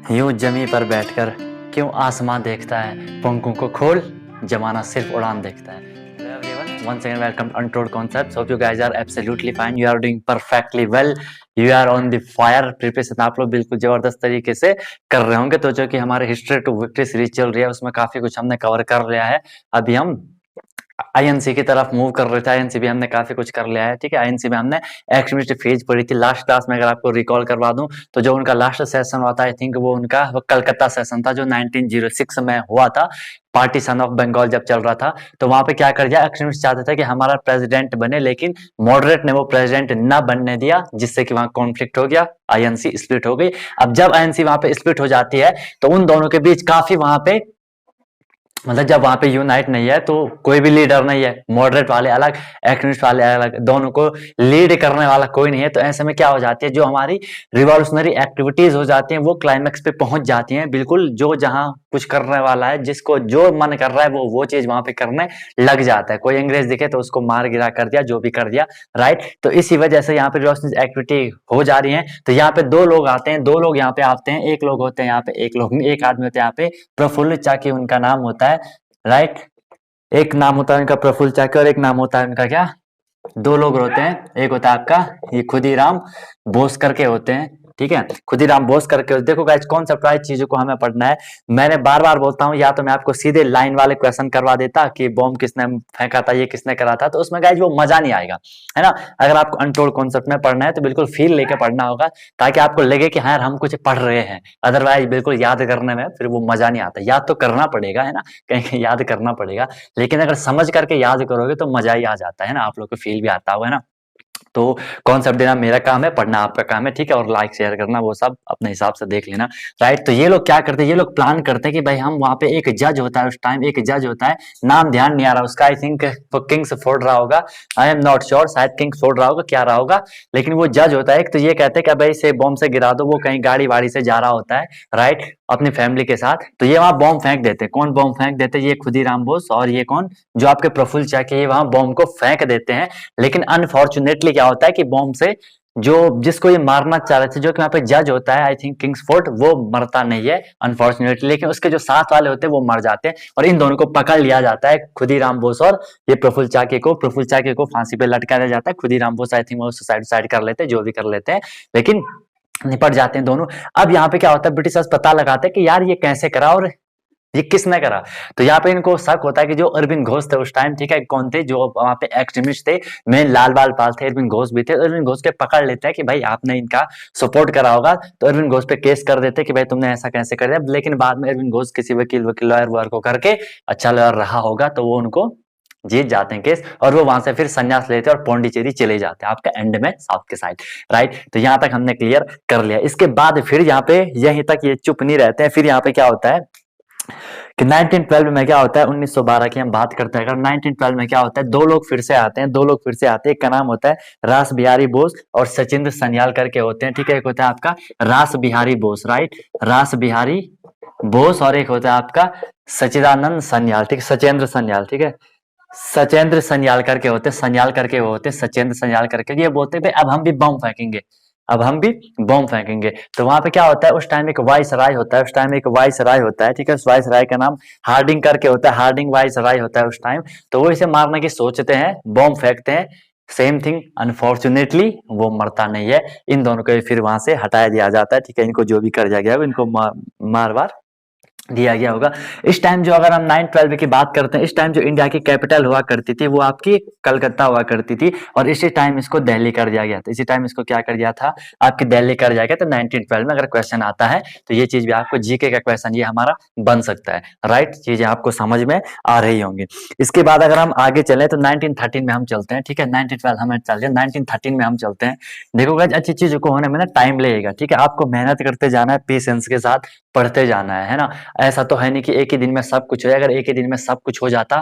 यूं जमी पर बैठकर क्यों आसमां देखता है, पंखों को खोल जमाना सिर्फ उड़ान देखता है। Hello everyone, once again welcome to Untold Concepts. Hope you guys are absolutely fine. You are doing perfectly well. You are on the fire. Preparation आप लोग बिल्कुल जबरदस्त तरीके से कर रहे होंगे। तो जो कि हमारे हिस्ट्री टू विक्ट्री सीरीज चल रही है उसमें काफी कुछ हमने कवर कर लिया है। अभी हम आईएनसी की तरफ मूव कर रहे थे। आईएनसी भी हमने काफी कुछ कर लिया है, ठीक है। आईएनसी में हमने एक्सट्रीमिस्ट फेज पढ़ी थी लास्ट क्लास में। अगर आपको रिकॉल करवा दूं तो जो उनका लास्ट सेशन हुआ था, आई थिंक वो उनका कलकत्ता सेशन था जो 1906 में हुआ था। पार्टीशन ऑफ बंगाल जब चल रहा था तो वहां पे क्या कर दिया, एक्सट्रीमिस्ट चाहते थे कि हमारा प्रेसिडेंट बने, लेकिन मॉडरेट ने वो प्रेसिडेंट न बनने दिया, जिससे कि वहां कॉन्फ्लिक्ट हो गया, आईएनसी स्प्लिट हो गई। अब जब आईएनसी वहां पे स्प्लिट हो जाती है तो उन दोनों के बीच काफी वहां पे मतलब जब वहां पे यूनाइट नहीं है तो कोई भी लीडर नहीं है, मॉडरेट वाले अलग, एक्सट्रीमिस्ट वाले अलग, दोनों को लीड करने वाला कोई नहीं है। तो ऐसे में क्या हो जाती है, जो हमारी रिवॉल्यूशनरी एक्टिविटीज हो जाती हैं वो क्लाइमेक्स पे पहुंच जाती हैं। बिल्कुल जो जहां कुछ करने वाला है, जिसको जो मन कर रहा है वो चीज वहां पे करने लग जाता है। कोई अंग्रेज दिखे तो उसको मार गिरा कर दिया, जो भी कर दिया, राइट। तो इसी वजह से यहाँ पे रिवॉल्यूशनरी एक्टिविटी हो जा रही है। तो यहाँ पे दो लोग आते हैं, दो लोग यहाँ पे आते हैं, एक लोग होते हैं यहाँ पे, एक आदमी होते हैं यहाँ पे प्रफुल्ल चाकी उनका नाम होता है, राइट। एक नाम होता है उनका प्रफुल्ल चाकी और एक नाम होता है उनका क्या, दो लोग होते हैं। एक होता है आपका ये खुदीराम बोस करके होते हैं, ठीक है, खुदीराम बोस करके। देखो गाइस कॉन्सेप्ट वाइज चीजों को हमें पढ़ना है। मैंने बार बार बोलता हूँ, या तो मैं आपको सीधे लाइन वाले क्वेश्चन करवा देता कि बॉम्ब किसने फेंका था, ये किसने करा था, तो उसमें गाइस वो मजा नहीं आएगा, है ना। अगर आपको अनटोल्ड कॉन्सेप्ट में पढ़ना है तो बिल्कुल फील लेके पढ़ना होगा, ताकि आपको लगे कि हाँ यार हम कुछ पढ़ रहे हैं। अदरवाइज बिल्कुल याद करने में फिर वो मजा नहीं आता। याद तो करना पड़ेगा, है ना, कहीं कहीं याद करना पड़ेगा, लेकिन अगर समझ करके याद करोगे तो मजा ही आ जाता है ना, आप लोग को फील भी आता होगा, है ना। तो कॉन्सेप्ट देना मेरा काम है, पढ़ना आपका काम है, ठीक है। और लाइक शेयर करना वो सब अपने हिसाब से देख लेना, राइट। तो ये लोग क्या करते हैं, ये लोग प्लान करते हैं कि भाई हम वहां पे एक जज होता है, उस टाइम एक जज होता है, नाम ध्यान नहीं आ रहा उसका, आई थिंक किंग्स फोर्ड रहा होगा, आई एम नॉट श्योर, शायद किंग्स फोर्ड रहा होगा, क्या रहा होगा। लेकिन वो जज होता है एक, तो ये कहते हैं कि भाई इसे बॉम्ब से गिरा दो। वो कहीं गाड़ी वाड़ी से जा रहा होता है, राइट, अपनी फैमिली के साथ। तो ये वहां बॉम्ब फेंक देते हैं। कौन बॉम्ब फेंक देते हैं, ये खुदीराम बोस और ये कौन, जो आपके प्रफुल्ल चाकी, ये वहां बॉम्ब को फेंक देते हैं। लेकिन अनफॉर्चुनेटली क्या होता है कि बॉम्ब से जो जिसको ये मारना चाह रहे थे, जो कि वहां पे जज होता है, आई थिंक किंग्सफोर्ड, वो मरता नहीं है अनफॉर्चुनेटली, लेकिन उसके जो साथ वाले होते हैं वो मर जाते हैं। और इन दोनों को पकड़ लिया जाता है, खुदीराम बोस और ये प्रफुल्ल चाकी को फांसी पे लटकाया जाता है। खुदीराम बोस आई थिंक वो सुसाइड कर लेते हैं, जो भी कर लेते हैं, लेकिन निपट जाते हैं दोनों। अब यहाँ पे क्या होता है, ब्रिटिशर्स पता लगाते हैं कि यार ये कैसे करा और ये किसने करा। तो यहाँ पे इनको शक होता है कि जो अरविंद घोष थे उस टाइम, ठीक है, कौन थे, जो वहां पे एक्सट्रीमिस्ट थे, मेन लाल बाल पाल थे, अरविंद घोष भी थे। अरविंद घोष के पकड़ लेते हैं कि भाई आपने इनका सपोर्ट करा होगा, तो अरविंद घोष पे केस कर देते कि भाई तुमने ऐसा कैसे कर दिया। लेकिन बाद में अरविंद घोष किसी वकील लॉयर वॉयर को करके, अच्छा लॉयर रहा होगा, तो वो उनको जीत जाते हैं केस, और वो वहां से फिर संन्यास लेते हैं और पौंडीचेरी चले जाते हैं, आपका एंड में साउथ के साइड, राइट। तो यहाँ तक हमने क्लियर कर लिया। इसके बाद फिर यहाँ पे यहीं तक ये चुप नहीं रहते हैं। फिर यहाँ पे क्या होता है कि 1912 में क्या होता है, 1912 की हम बात करते हैं। अगर 1912 में क्या होता है, दो लोग फिर से आते हैं, एक का नाम होता है रास बिहारी बोस और सचिंद्र सन्याल करके होते हैं, ठीक है। एक होता है आपका रास बिहारी बोस, राइट, रास बिहारी बोस, और एक होता है आपका सचिदानंद सन्याल, ठीक है, सचेंद्र सन्याल, ठीक है, सचेंद्र सन्याल करके होते हैं, सन्याल करके वो होते हैं, सचेंद्र सन्याल करके। ये बोलते हैं भाई अब हम भी बम फेंकेंगे, अब हम भी बम फेंकेंगे। तो वहां पे क्या होता है, उस टाइम एक वाइस राय होता है, ठीक है, उस वाइस राय का नाम हार्डिंग करके होता है, हार्डिंग वाइस राय होता है उस टाइम। तो वो इसे मारने की सोचते हैं, बम फेंकते हैं, सेम थिंग, अनफॉर्चुनेटली वो मरता नहीं है। इन दोनों को फिर वहां से हटाया दिया जाता है, ठीक है। इनको जो भी कर दिया गया इनको मार वार दिया गया होगा। इस टाइम जो अगर हम 912 की बात करते हैं, इस टाइम जो इंडिया की कैपिटल हुआ करती थी वो आपकी कलकत्ता हुआ करती थी, और इसी टाइम इसको दिल्ली कर दिया गया था। इसी टाइम इसको क्या कर दिया था, आपकी दिल्ली कर दिया गया था 1912 में। अगर क्वेश्चन आता है तो ये चीज भी आपको जीके का क्वेश्चन ये हमारा बन सकता है, राइट, चीजें आपको समझ में आ रही होंगी। इसके बाद अगर हम आगे चले तो 1913 में हम चलते हैं, ठीक है, 1912 हमें चल गया, 1913 में हम चलते हैं। देखो गाइस अच्छी चीजों को होने में ना टाइम लगेगा, ठीक है, आपको मेहनत करते जाना है, पेशेंस के साथ पढ़ते जाना है ना। ऐसा तो है नहीं कि एक ही दिन में सब कुछ हो जाए। अगर एक ही दिन में सब कुछ हो जाता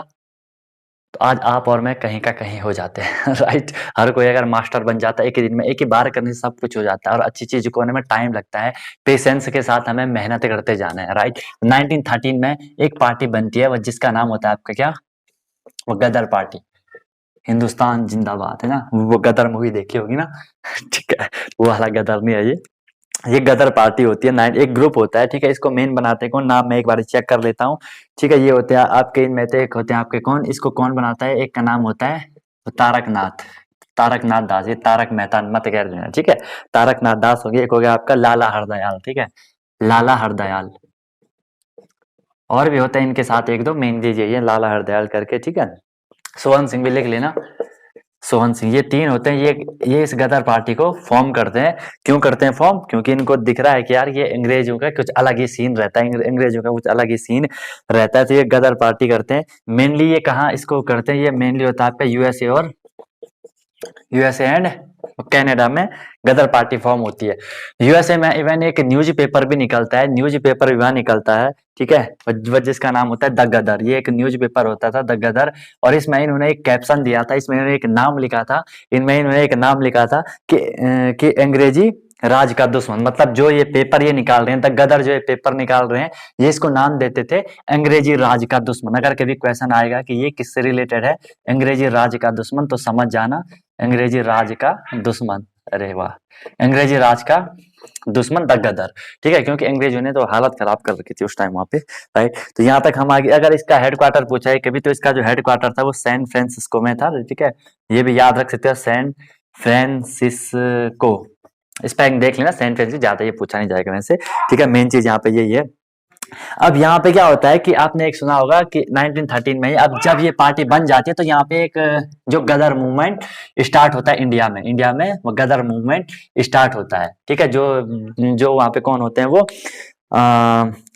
तो आज आप और मैं कहीं का कहीं हो जाते हैं राइट। हर कोई अगर मास्टर बन जाता है एक ही दिन में, एक ही बार करने से सब कुछ हो जाता है, और अच्छी चीज को होने में टाइम लगता है। पेशेंस के साथ हमें मेहनत करते जाना है, राइट। 1913 में एक पार्टी बनती है, वो जिसका नाम होता है आपका क्या, वो गदर पार्टी, हिंदुस्तान जिंदाबाद, है ना। वो गदर मूवी देखी होगी ना ठीक है, वो वाला गदर नहीं है ये, ये गदर पार्टी होती है, नाइन एक ग्रुप होता है, ठीक है। इसको मेन बनाते हैं कौन, नाम मैं एक बार चेक कर लेता हूँ, ठीक है। ये होते हैं आपके, इनमें से एक होते हैं आपके कौन, इसको कौन बनाता है, एक का नाम होता है तारकनाथ, तारकनाथ दास, ये तारक मेहता मत कह देना, ठीक है। तारकनाथ दास हो गया, एक हो गया आपका लाला हरदयाल, ठीक है, लाला हरदयाल। और भी होते हैं इनके साथ एक दो, मेन चीज यही है लाला हरदयाल करके, ठीक है। सोहन सिंह भी लिख लेना, सोहन सिंह, ये तीन होते हैं, ये इस गदर पार्टी को फॉर्म करते हैं। क्यों करते हैं फॉर्म, क्योंकि इनको दिख रहा है कि यार ये अंग्रेजों का कुछ अलग ही सीन रहता है, अंग्रेजों का कुछ अलग ही सीन रहता है, तो ये गदर पार्टी करते हैं। मेनली ये कहाँ इसको करते हैं, ये मेनली होता है आपका यूएसए एंड कनाडा में गदर पार्टी फॉर्म होती है। यूएसए में इवन एक न्यूज पेपर भी निकलता है, न्यूज पेपर भी वहां निकलता है, ठीक है, जिसका नाम होता है द गदर। ये एक न्यूज पेपर होता था द गदर, और इसमें इन्होंने एक कैप्शन दिया था, इसमें इन्होंने एक नाम लिखा था, इनमें इन्होंने एक नाम लिखा था कि अंग्रेजी राज का दुश्मन, मतलब जो ये पेपर ये निकाल रहे हैं, द गदर जो ये पेपर निकाल रहे हैं, ये इसको नाम देते थे अंग्रेजी राज का दुश्मन। अगर कभी क्वेश्चन आएगा कि ये किससे रिलेटेड है, अंग्रेजी राज का दुश्मन, तो समझ जाना अंग्रेजी राज का दुश्मन। अरे वाह, अंग्रेजी राज का दुश्मन द गदर, ठीक है, क्योंकि अंग्रेजों ने तो हालत खराब कर रखी थी उस टाइम वहां पे, राइट। तो यहाँ तक हम आगे, अगर इसका हेडक्वार्टर पूछा है कभी, तो इसका जो हेडक्वार्टर था वो सैन फ्रांसिस्को में था, ठीक है। ये भी याद रख सकते हो, सैन फ्रांसिस्को, स्पेलिंग देख लेना, सैन फ्रांसिस्को, ज्यादा ये पूछा नहीं जाएगा वैसे, ठीक है। मेन चीज यहाँ पे यही है। अब यहाँ पे क्या होता है कि आपने एक सुना होगा कि 1913 में अब जब ये पार्टी बन जाती है, तो यहाँ पे एक जो गदर मूवमेंट स्टार्ट होता है इंडिया में, वो गदर मूवमेंट स्टार्ट होता है, ठीक है। जो जो वहाँ पे कौन होते हैं वो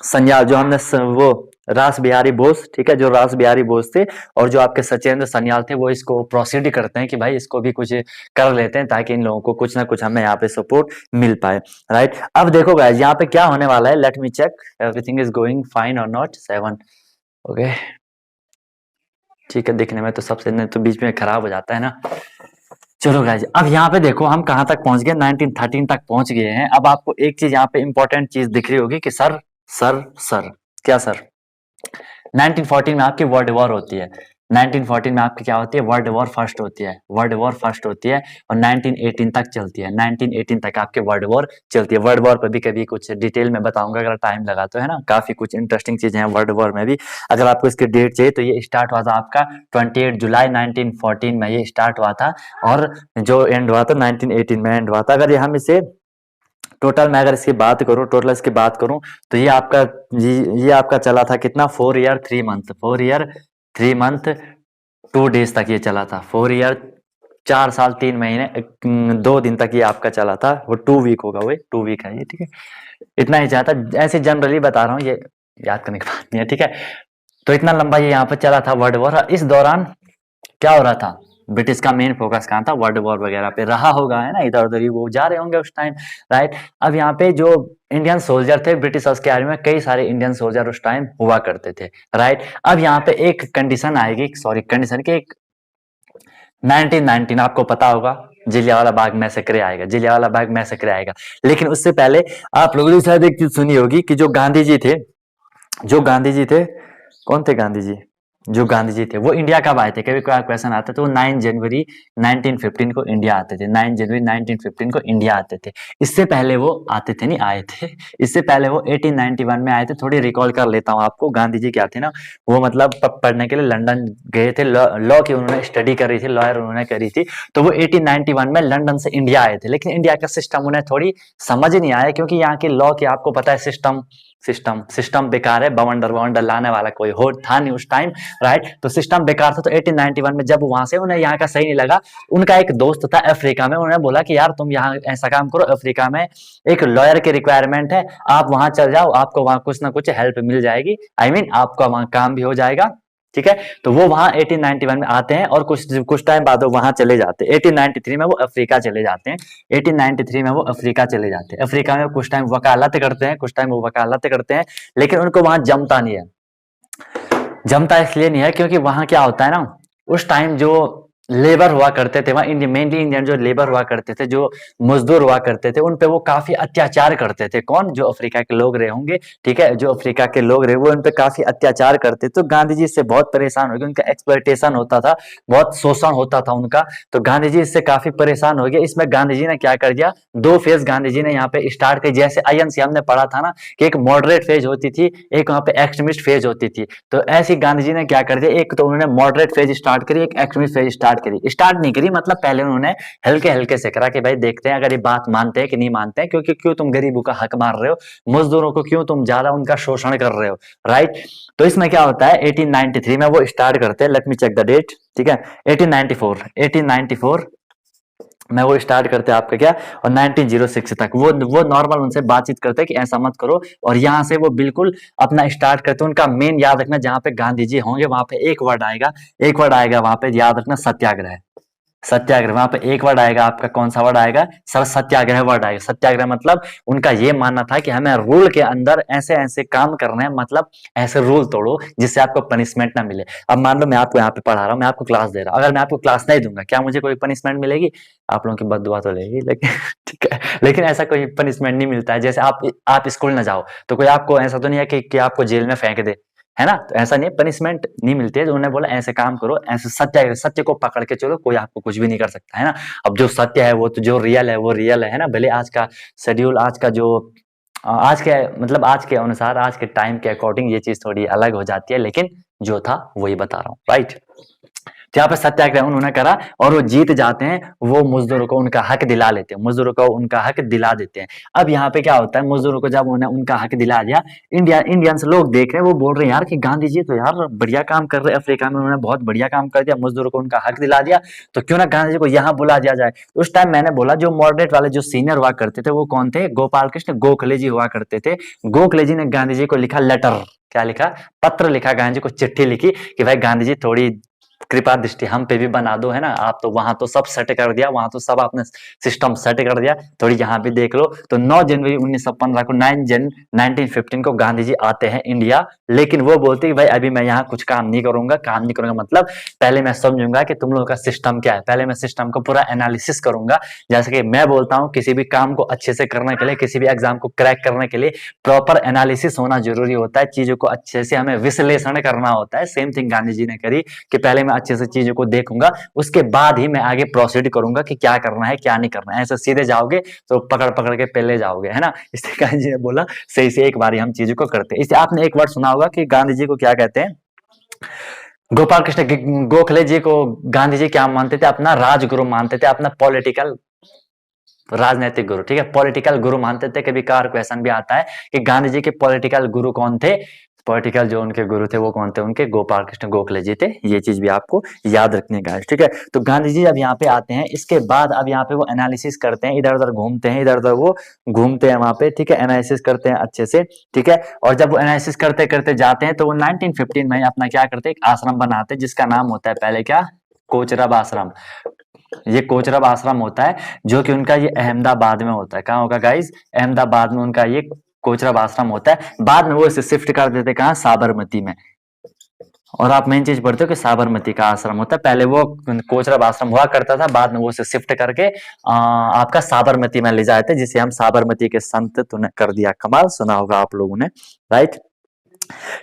सन्याल, जो हमने वो रास बिहारी बोस, ठीक है, जो रास बिहारी बोस थे और जो आपके सत्येंद्र सन्याल थे, वो इसको प्रोसीड करते हैं कि भाई इसको भी कुछ कर लेते हैं, ताकि इन लोगों को कुछ ना कुछ हमें यहाँ पे सपोर्ट मिल पाए, राइट। अब देखो गाइस यहाँ पे क्या होने वाला है, let me check everything is going fine और नॉट, 7 ओके, ठीक है। दिखने में तो सबसे नहीं तो बीच में खराब हो जाता है ना। चलो गाइज, अब यहाँ पे देखो हम कहाँ तक पहुंच गए, 1913 तक पहुंच गए हैं। अब आपको एक चीज यहाँ पे इंपॉर्टेंट चीज दिख रही होगी कि सर सर सर क्या सर, 1914 में आपकी वर्ल्ड वॉर होती है, 1914 में आपकी क्या होती है, वर्ल्ड वॉर फर्स्ट होती है, वर्ल्ड वॉर फर्स्ट होती है, और 1918 तक चलती है, 1918 तक आपकी वर्ल्ड वॉर चलती है। वर्ल्ड वॉर पर भी कभी कुछ डिटेल में बताऊंगा अगर टाइम लगा तो, है ना, काफी कुछ इंटरेस्टिंग चीजें हैं वर्ल्ड वॉर में भी। अगर आपको इसकी डेट चाहिए तो ये स्टार्ट हुआ था आपका 28 जुलाई 1914 में ये स्टार्ट हुआ था, और जो एंड हुआ था 1918 में एंड हुआ था। अगर ये हम इसे टोटल में अगर इसकी बात करूं, टोटल इसकी बात करूं, तो ये आपका चला था कितना, 4 year 3 month, 4 year 3 month 2 days तक ये चला था, 4 ईयर 4 साल 3 महीने 2 दिन तक ये आपका चला था। वो 2 वीक होगा, वो 2 वीक है ये, ठीक है। इतना ही चाहता, ऐसे जनरली बता रहा हूँ, ये याद करने की बात नहीं है, ठीक है। तो इतना लंबा ये यहाँ पर चला था वर्ल्ड वॉर। इस दौरान क्या हो रहा था, ब्रिटिश का मेन फोकस कहाँ था, वर्ल्ड वॉर वगैरह पे रहा होगा, है ना, इधर उधर ही वो जा रहे होंगे उस टाइम, राइट। अब यहाँ पे जो इंडियन सोल्जर थे ब्रिटिशर्स के आर्मी में, कई सारे इंडियन सोल्जर उस टाइम हुआ करते थे, राइट। अब यहाँ पे एक कंडीशन आएगी, सॉरी कंडीशन की, एक 1919 आपको पता होगा जिलियांवाला बाग मैसेकर आएगा, जिलियांवाला बाग मैसेकर आएगा। लेकिन उससे पहले आप लोगों ने शायद एक चीज सुनी होगी कि जो गांधी जी थे, कौन थे गांधी जी, जो गांधी जी थे वो इंडिया कब आए थे, कभी कोई क्वेश्चन आता है तो 9 जनवरी 1915 को इंडिया आते थे, 9 जनवरी 1915 को इंडिया आते थे। इससे पहले वो आते थे नहीं, आए थे, इससे पहले वो 1891 में आए थे। थोड़ी रिकॉल कर लेता हूँ आपको, गांधी जी क्या थे ना, वो मतलब पढ़ने के लिए लंदन गए थे, लॉ की उन्होंने स्टडी करी थी, लॉयर उन्होंने करी थी, तो वो 1891 में लंदन से इंडिया आए थे। लेकिन इंडिया का सिस्टम उन्हें थोड़ी समझ नहीं आया, क्योंकि यहाँ की लॉ की आपको पता है सिस्टम बेकार है, बवंडर लाने वाला कोई हो था नहीं उस टाइम, राइट। तो सिस्टम बेकार था। तो 1891 में जब वहां से उन्हें यहाँ का सही नहीं लगा, उनका एक दोस्त था अफ्रीका में, उन्होंने बोला कि यार तुम यहाँ ऐसा काम करो, अफ्रीका में एक लॉयर की रिक्वायरमेंट है, आप वहां चल जाओ, आपको वहां कुछ ना कुछ हेल्प मिल जाएगी, आई मीन आपका वहां काम भी हो जाएगा, ठीक है। तो वो वहां 1891 में आते हैं और कुछ टाइम बाद वो वहां चले जाते हैं। 1893 में वो अफ्रीका चले जाते हैं, 1893 में वो अफ्रीका चले जाते हैं। अफ्रीका में कुछ टाइम वकालत करते हैं, कुछ टाइम वो वकालत करते हैं, लेकिन उनको वहां जमता नहीं है। जमता इसलिए नहीं है क्योंकि वहां क्या होता है ना, उस टाइम जो लेबर हुआ करते थे वहाँ, मेनली इंडियन जो लेबर हुआ करते थे, जो मजदूर हुआ करते थे, उन पे वो काफी अत्याचार करते थे। कौन? जो अफ्रीका के लोग रहे होंगे, ठीक है, जो अफ्रीका के लोग रहे वो उन पे काफी अत्याचार करते। तो गांधी जी इससे बहुत परेशान हो गए, उनका एक्सप्लॉयटेशन होता था, बहुत शोषण होता था उनका। तो गांधी जी इससे काफी परेशान हो गए। इसमें गांधी जी ने क्या कर दिया, दो फेज गांधी जी ने यहाँ पे स्टार्ट की। जैसे आईएनसी हमने पढ़ा था ना कि एक मॉडरेट फेज होती थी, एक वहाँ पे एक्सट्रीमिस्ट फेज होती थी। तो ऐसी गांधी जी ने क्या कर दिया, एक तो उन्होंने मॉडरेट फेज स्टार्ट करी, एक एक्सट्रीमिस्ट फेज स्टार्ट नहीं करी, मतलब पहले उन्होंने हल्के हल्के से करा कि भाई देखते हैं अगर ये बात मानते हैं कि नहीं मानते हैं, क्योंकि क्यों तुम गरीबों का हक मार रहे हो, मजदूरों को क्यों तुम ज्यादा उनका शोषण कर रहे हो, राइट। तो इसमें क्या होता है, 1893 में वो स्टार्ट करते हैं, let me check the date, ठीक है, 1894 में वो स्टार्ट करते हैं आपका क्या, और 1906 तक वो नॉर्मल उनसे बातचीत करते हैं कि ऐसा मत करो, और यहाँ से वो बिल्कुल अपना स्टार्ट करते हैं। उनका मेन याद रखना, जहाँ पे गांधी जी होंगे वहां पे एक वर्ड आएगा, एक वर्ड आएगा वहां पे, याद रखना, सत्याग्रह। सत्याग्रह, वहां पे एक वर्ड आएगा आपका, कौन सा वर्ड आएगा सर, सत्याग्रह वर्ड आएगा। सत्याग्रह मतलब उनका ये मानना था कि हमें रूल के अंदर ऐसे ऐसे काम करने हैं, मतलब ऐसे रूल तोड़ो जिससे आपको पनिशमेंट ना मिले। अब मान लो मैं आपको यहाँ पे पढ़ा रहा हूँ, मैं आपको क्लास दे रहा हूँ, अगर मैं आपको क्लास नहीं दूंगा, क्या मुझे कोई पनिशमेंट मिलेगी? आप लोगों की बददुआ तो लेगी, लेकिन ठीक है, लेकिन ऐसा कोई पनिशमेंट नहीं मिलता है। जैसे आप स्कूल ना जाओ तो कोई आपको ऐसा तो नहीं है कि आपको जेल में फेंक दे, है ना। तो ऐसा नहीं है, पनिशमेंट नहीं मिलती है। तो उन्होंने बोला ऐसे काम करो, ऐसे सत्य को पकड़ के चलो, कोई आपको कुछ भी नहीं कर सकता, है ना। अब जो सत्य है वो तो, जो रियल है वो रियल है ना। भले आज का शेड्यूल, आज का जो आज के मतलब आज के अनुसार, आज के टाइम के अकॉर्डिंग ये चीज थोड़ी अलग हो जाती है, लेकिन जो था वही बता रहा हूँ, राइट। तो यहाँ पे सत्याग्रह उन्होंने करा और वो जीत जाते हैं, वो मजदूरों को उनका हक दिला लेते हैं, मजदूरों को उनका हक दिला देते हैं। अब यहाँ पे क्या होता है, मजदूरों को जब उन्हें उनका हक दिला दिया, इंडियंस लोग देख रहे हैं, वो बोल रहे हैं यार कि गांधी जी तो यार बढ़िया काम कर रहे हैं, अफ्रीका में उन्होंने बहुत बढ़िया काम कर दिया, मजदूरों को उनका हक दिला दिया, तो क्यों ना गांधी जी को यहाँ बुला दिया जाए। उस टाइम मैंने बोला जो मॉडरेट वाले जो सीनियर हुआ करते थे वो कौन थे, गोपाल कृष्ण गोखले जी हुआ करते थे। गोखले जी ने गांधी जी को लिखा लेटर, क्या लिखा, पत्र लिखा, गांधी जी को चिट्ठी लिखी कि भाई गांधी जी थोड़ी कृपा दृष्टि हम पे भी बना दो, है ना। आप तो वहां तो सब सेट कर दिया, वहां तो सब आपने सिस्टम सेट कर दिया, थोड़ी यहाँ भी देख लो। तो 9 जनवरी 1915 को 9 जन 1915 को गांधी जी आते हैं इंडिया, लेकिन वो बोलते कि भाई अभी मैं यहाँ कुछ काम नहीं करूंगा, काम नहीं करूंगा मतलब पहले मैं समझूंगा कि तुम लोगों का सिस्टम क्या है, पहले मैं सिस्टम को पूरा एनालिसिस करूंगा। जैसे कि मैं बोलता हूँ किसी भी काम को अच्छे से करने के लिए, किसी भी एग्जाम को क्रैक करने के लिए प्रॉपर एनालिसिस होना जरूरी होता है, चीजों को अच्छे से हमें विश्लेषण करना होता है। सेम थिंग गांधी जी ने करी कि पहले मैं अच्छे से चीजों को देखूंगा, उसके बाद ही मैं आगे प्रोसीड करूंगा कि क्या करना है क्या नहीं करना है। ऐसे सीधे जाओगे तो पकड़ पकड़ के पहले जाओगे, है ना। इसलिए गांधी जी ने बोला सही से एक बार हम चीजों को करते हैं। इसलिए आपने एक वर्ड सुना होगा कि गांधी जी को क्या कहते हैं, गोपाल कृष्ण गोखले जी को गांधी जी क्या मानते थे, अपना राजगुरु मानते थे, अपना पॉलिटिकल राजनीतिक गुरु, ठीक है, पॉलिटिकल गुरु मानते थे। कभी कार क्वेश्चन भी आता है कि गांधी जी के पॉलिटिकल गुरु कौन थे, पॉलिटिकल जो उनके गुरु थे वो कौन थे, उनके गोपाल कृष्ण गोखले जी थे। ये चीज भी आपको याद रखने का है, ठीक है। तो गांधी जी जब यहाँ पे आते हैं, इसके बाद अब यहाँ पे वो एनालिसिस करते हैं, इधर उधर घूमते हैं, इधर उधर वो घूमते हैं वहां पे, ठीक है, एनालिसिस करते हैं अच्छे से, ठीक है। और जब वो एनालिसिस करते करते जाते हैं तो वो 1915 में अपना क्या करते हैं, एक आश्रम बनाते हैं जिसका नाम होता है पहले क्या, कोचरब आश्रम। ये कोचरब आश्रम होता है जो कि उनका ये अहमदाबाद में होता है। कहाँ होगा गाइस, अहमदाबाद में उनका ये कोचरब आश्रम होता है। बाद में वो इसे शिफ्ट कर देते कहाँ, साबरमती में। और आप मेन चीज पढ़ते हो कि साबरमती का आश्रम होता है, पहले वो कोचरब आश्रम हुआ करता था, बाद में वो उसे शिफ्ट करके आपका साबरमती में ले जाते, जिसे हम साबरमती के संत तूने कर दिया कमाल, सुना होगा आप लोगों ने, राइट।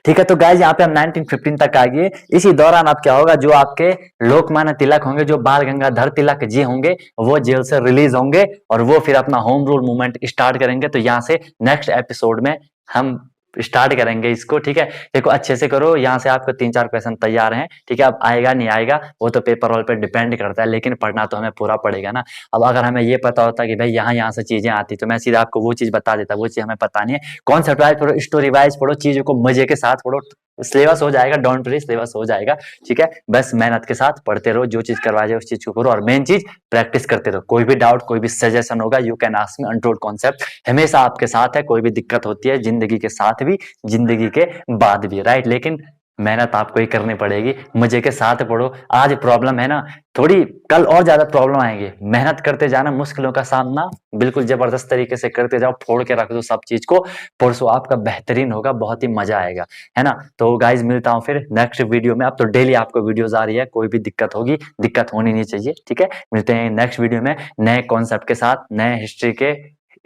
ठीक है, तो गाइज यहाँ पे हम 1915 तक आ गए। इसी दौरान अब क्या होगा, जो आपके लोकमान्य तिलक होंगे, जो बाल गंगाधर तिलक जी होंगे, वो जेल से रिलीज होंगे और वो फिर अपना होम रूल मूवमेंट स्टार्ट करेंगे। तो यहाँ से नेक्स्ट एपिसोड में हम स्टार्ट करेंगे इसको, ठीक है। देखो अच्छे से करो, यहाँ से आपको 3-4 क्वेश्चन तैयार हैं, ठीक है। अब आएगा नहीं आएगा वो तो पेपर रोल पे डिपेंड करता है, लेकिन पढ़ना तो हमें पूरा पड़ेगा ना। अब अगर हमें ये पता होता कि भाई यहाँ से चीजें आती तो मैं सीधा आपको वो चीज बता देता, वो चीज हमें पता नहीं है। कॉन्सेप्ट वाइज पढ़ो, स्टोरी वाइज पढ़ो, चीजों को मजे के साथ पढ़ो, सिलेबस हो जाएगा, डोंट वरी, सिलेबस हो जाएगा, ठीक है। बस मेहनत के साथ पढ़ते रहो, जो चीज करवाया जाए उस चीज को करो, और मेन चीज प्रैक्टिस करते रहो। कोई भी डाउट, कोई भी सजेशन होगा, you can ask me, untold concept हमेशा आपके साथ है। कोई भी दिक्कत होती है जिंदगी के साथ भी, जिंदगी के बाद भी, राइट। लेकिन मेहनत आपको ही करनी पड़ेगी, मजे के साथ पढ़ो। आज प्रॉब्लम है ना, थोड़ी कल और ज्यादा प्रॉब्लम आएंगे। मेहनत करते जाना, मुश्किलों का सामना बिल्कुल जबरदस्त तरीके से करते जाओ, फोड़ के रख दो सब चीज को। परसों आपका बेहतरीन होगा, बहुत ही मजा आएगा, है ना। तो गाइज मिलता हूँ फिर नेक्स्ट वीडियो में। अब तो डेली आपको वीडियोज आ रही है, कोई भी दिक्कत होगी, दिक्कत होनी नहीं चाहिए, ठीक है। मिलते हैं नेक्स्ट वीडियो में नए कॉन्सेप्ट के साथ, नए हिस्ट्री के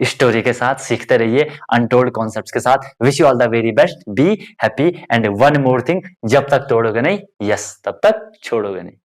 स्टोरी के साथ। सीखते रहिए अनटोल्ड कॉन्सेप्ट्स के साथ। Wish you all the very best, be happy and one more thing, जब तक तोड़ोगे नहीं, यस तब तक छोड़ोगे नहीं।